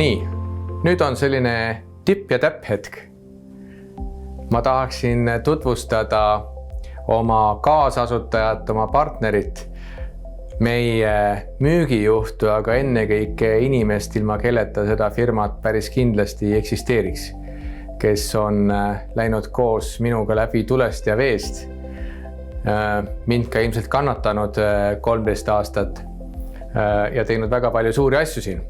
Nii, nüüd on selline tipp ja täpp hetk. Ma tahaksin tutvustada oma kaasasutajat, oma partnerit, meie müügijuhtu, aga ennekõike inimest, ilma kelleta seda firmat päris kindlasti ei eksisteeriks, kes on läinud koos minuga läbi tulest ja veest. Mind ka ilmselt kannatanud 13 aastat ja teinud väga palju suuri asju siin.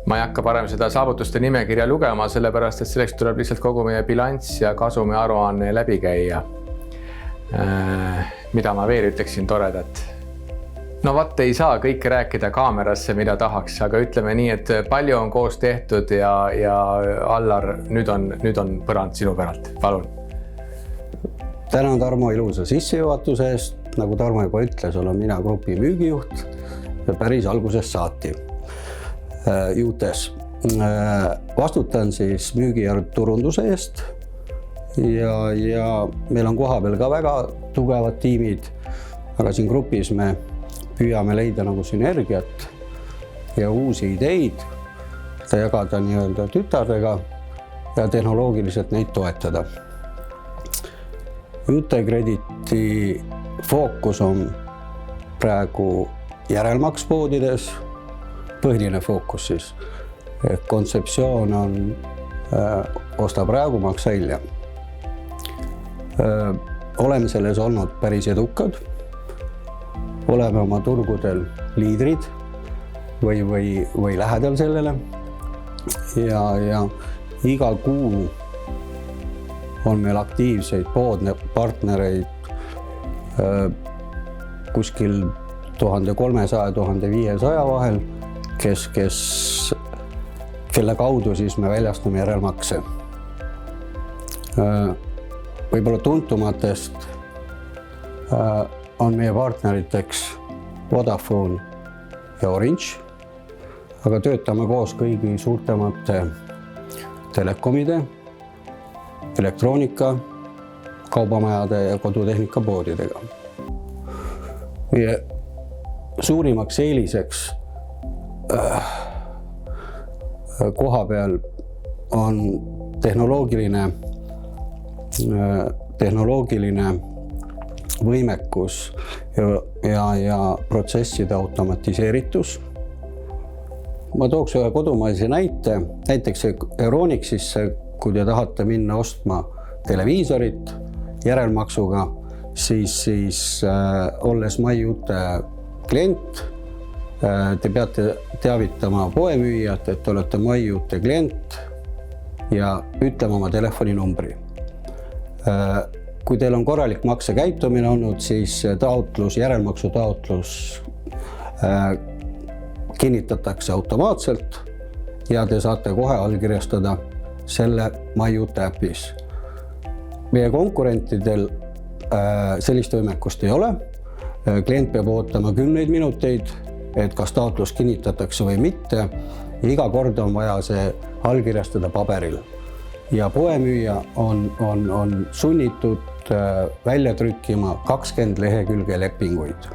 Ma ei hakka parem seda saavutuste nimekirja lugema, sellepärast et selleks tuleb lihtsalt kogu meie bilanss ja kasumi aruanne läbi käia. Mida ma veel ütleksin toredat? No vaat ei saa kõike rääkida kaamerasse, mida tahaks, aga ütleme nii, et palju on koos tehtud ja Allar, nüüd on põrand sinu päralt. Palun. Tänan Tarmo ilusa sissejuhatuse eest. Nagu Tarmo juba ütles, olen mina grupi müügijuht ja päris algusest saati juutes. Vastutan siis müügi ja turunduse eest ja meil on kohapeal ka väga tugevad tiimid, aga siin grupis me püüame leida nagu synergiat ja uusi ideid, jagada nii-öelda tütardega ja tehnoloogiliselt neid toetada. Jutekrediti fookus on praegu järelmakspoodides, põhiline fookus siis. Kontseptsioon on osta praegu, maksa hiljem. Oleme selles olnud päris edukad. Oleme oma turgudel liidrid või lähedal sellele ja iga kuu on meil aktiivseid partnereid kuskil 1300–1500 vahel, kelle kaudu siis me väljastame järelmakse. Võib-olla tuntumatest on meie partneriteks Vodafone ja Orange, aga töötame koos kõigi suurtemate telekomide, elektroonika, kaubamajade ja kodutehnika poodidega. Meie suurimaks eeliseks koha peal on tehnoloogiline võimekus ja protsesside automatiseeritus. Ma tooks ühe kodumaise näite, näiteks Euronixisse, kui te tahate minna ostma televiisorit järelmaksuga, siis olles MyJute klient, te peate teavitama poemüüjat, et olete MyJute klient ja ütlema oma telefoninumbri. Kui teil on korralik maksekäitumine olnud, siis järelmaksu taotlus kinnitatakse automaatselt ja te saate kohe allkirjastada selle MyJute äpis. Meie konkurentidel sellist võimekust ei ole. Klient peab ootama 10 minuteid, et kas taotlus kinnitatakse või mitte. Ja iga kord on vaja see allkirjastada paberil. Ja poemüüja on sunnitud välja trükkima 20 lehekülge lepinguid.